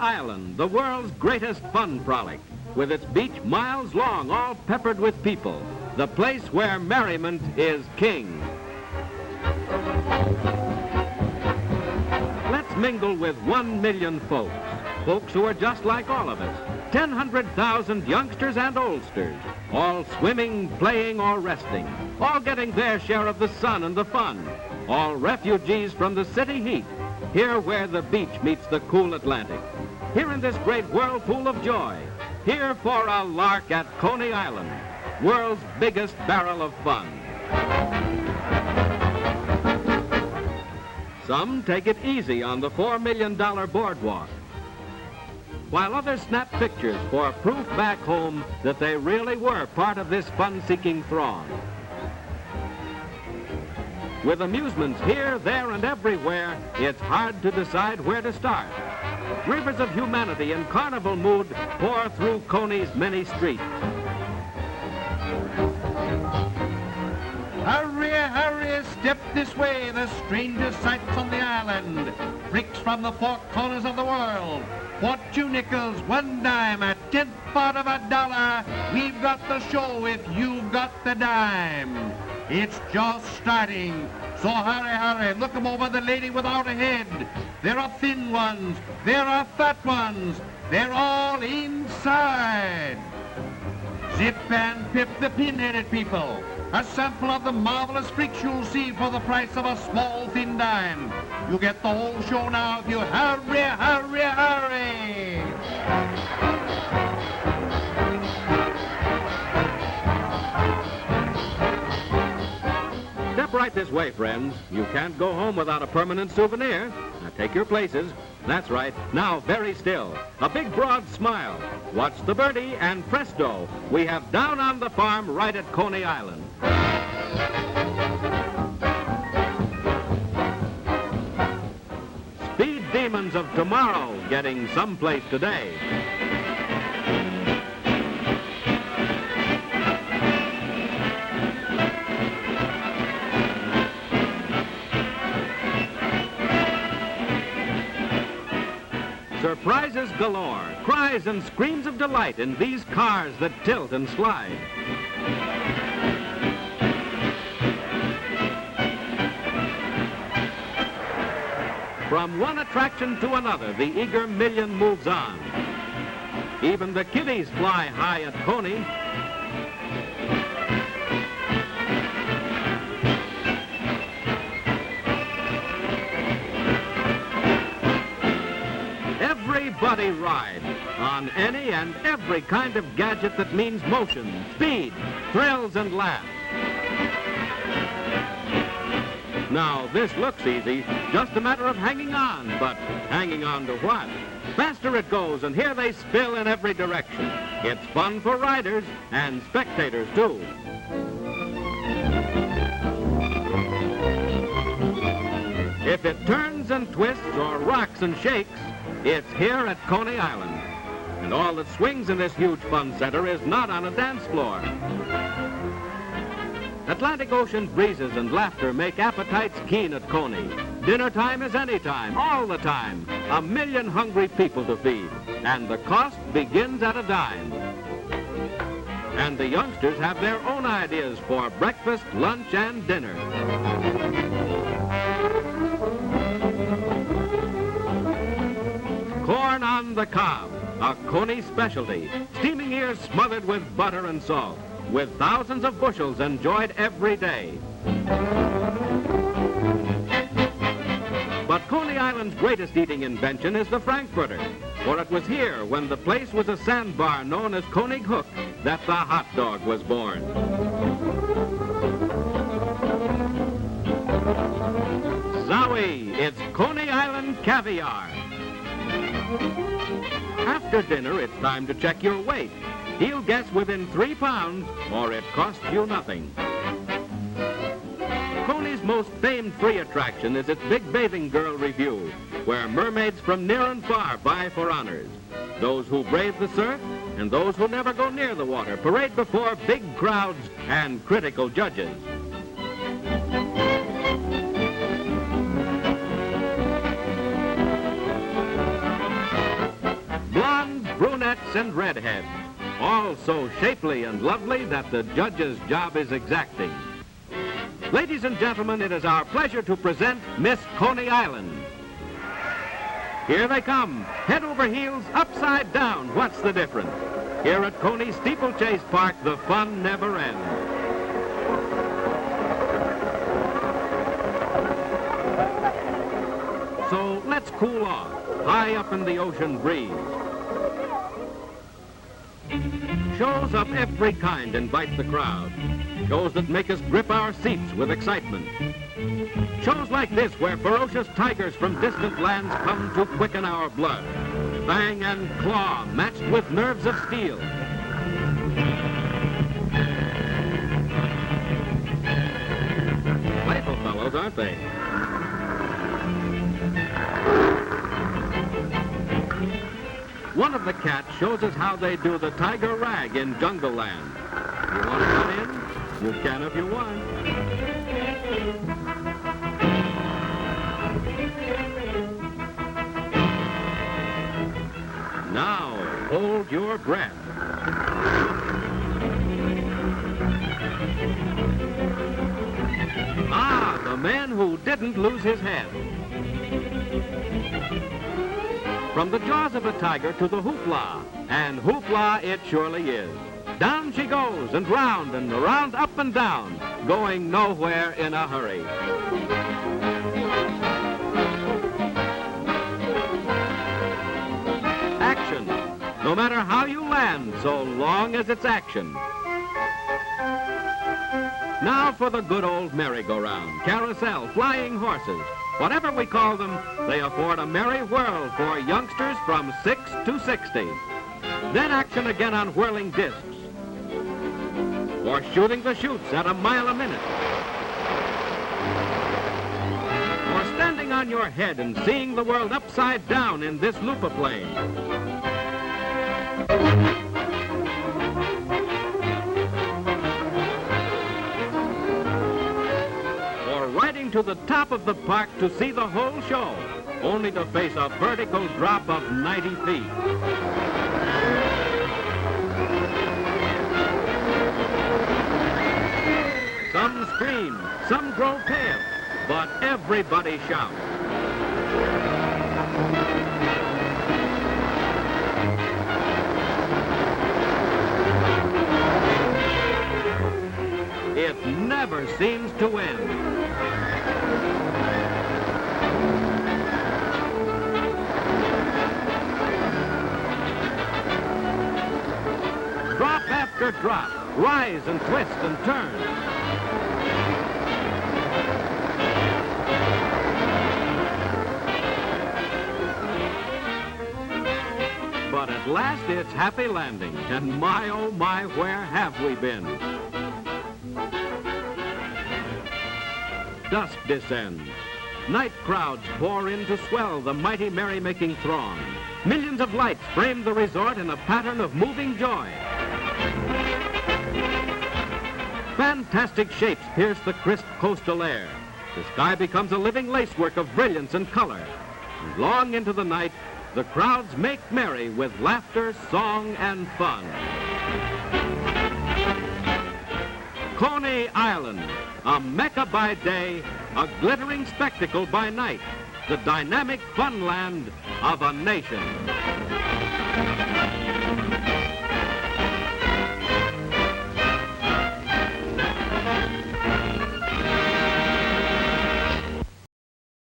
Island, the world's greatest fun frolic, with its beach miles long, all peppered with people, the place where merriment is king. Let's mingle with 1 million folks who are just like all of us, 100,000 youngsters and oldsters, all swimming, playing, or resting, all getting their share of the sun and the fun, all refugees from the city heat, here where the beach meets the cool Atlantic, here in this great whirlpool of joy, here for a lark at Coney Island, world's biggest barrel of fun. Some take it easy on the $4 million boardwalk, while others snap pictures for proof back home that they really were part of this fun-seeking throng. With amusements here, there, and everywhere, it's hard to decide where to start. Rivers of humanity in carnival mood pour through Coney's many streets. Hurry, hurry, step this way, the strangest sights on the island. Freaks from the four corners of the world. For 2 nickels, 1 dime, a 10th part of $1, we've got the show if you've got the dime. It's just starting, so hurry, hurry, look 'em over, the lady without a head. There are thin ones, there are fat ones, they're all inside. Zip and Pip, the pin-headed people. A sample of the marvelous freaks you'll see for the price of a small thin dime. You get the whole show now if you hurry, hurry, hurry. Step right this way, friends. You can't go home without a permanent souvenir. Now take your places. That's right. Now very still. A big broad smile. Watch the birdie and presto, we have Down on the Farm right at Coney Island. Speed demons of tomorrow getting someplace today. Surprises galore, cries and screams of delight in these cars that tilt and slide. From one attraction to another, the eager million moves on. Even the kiddies fly high at Coney. Everybody ride on any and every kind of gadget that means motion, speed, thrills, and laughs. Now, this looks easy, just a matter of hanging on, but hanging on to what? Faster it goes, and here they spill in every direction. It's fun for riders and spectators, too. If it turns and twists or rocks and shakes, it's here at Coney Island. And all that swings in this huge fun center is not on a dance floor. Atlantic Ocean breezes and laughter make appetites keen at Coney. Dinner time is any time, all the time. 1 million hungry people to feed. And the cost begins at a dime. And the youngsters have their own ideas for breakfast, lunch, and dinner. Corn on the cob, a Coney specialty. Steaming ears smothered with butter and salt, with thousands of bushels enjoyed every day. But Coney Island's greatest eating invention is the Frankfurter, for it was here, when the place was a sandbar known as Coney Hook, that the hot dog was born. Zowie, it's Coney Island caviar. After dinner, it's time to check your weight. He'll guess within 3 pounds, or it costs you nothing. Coney's most famed free attraction is its Big Bathing Girl Review, where mermaids from near and far vie for honors. Those who brave the surf and those who never go near the water parade before big crowds and critical judges. brunettes and redheads, all so shapely and lovely that the judge's job is exacting. Ladies and gentlemen, it is our pleasure to present Miss Coney Island. Here they come, head over heels, upside down. What's the difference? Here at Coney Steeplechase Park, the fun never ends. So let's cool off, high up in the ocean breeze. Shows of every kind invite the crowd. Shows that make us grip our seats with excitement. Shows like this where ferocious tigers from distant lands come to quicken our blood. Fang and claw matched with nerves of steel. Playful fellows, aren't they? One of the cats shows us how they do the tiger rag in Jungle Land. You want to come in? You can if you want. Now, hold your breath. Ah, the man who didn't lose his head. From the jaws of a tiger to the hoopla, and hoopla it surely is. Down she goes, and around, up and down, going nowhere in a hurry. Action, no matter how you land, so long as it's action. Now for the good old merry-go-round, carousel, flying horses. Whatever we call them, they afford a merry whirl for youngsters from 6 to 60. Then action again on whirling discs. Or shooting the chutes at a mile a minute. Or standing on your head and seeing the world upside down in this loop-a-plane. To the top of the park to see the whole show, only to face a vertical drop of 90 feet. Some scream, some grow pale, but everybody shouts. It never seems to end. Drop after drop, rise and twist and turn. But at last it's happy landing, and my oh my, where have we been? Dusk descends. Night crowds pour in to swell the mighty merrymaking throng. Millions of lights frame the resort in a pattern of moving joy. Fantastic shapes pierce the crisp coastal air. The sky becomes a living lacework of brilliance and color. And long into the night, the crowds make merry with laughter, song, and fun. Coney Island, a mecca by day, a glittering spectacle by night, the dynamic fun land of a nation.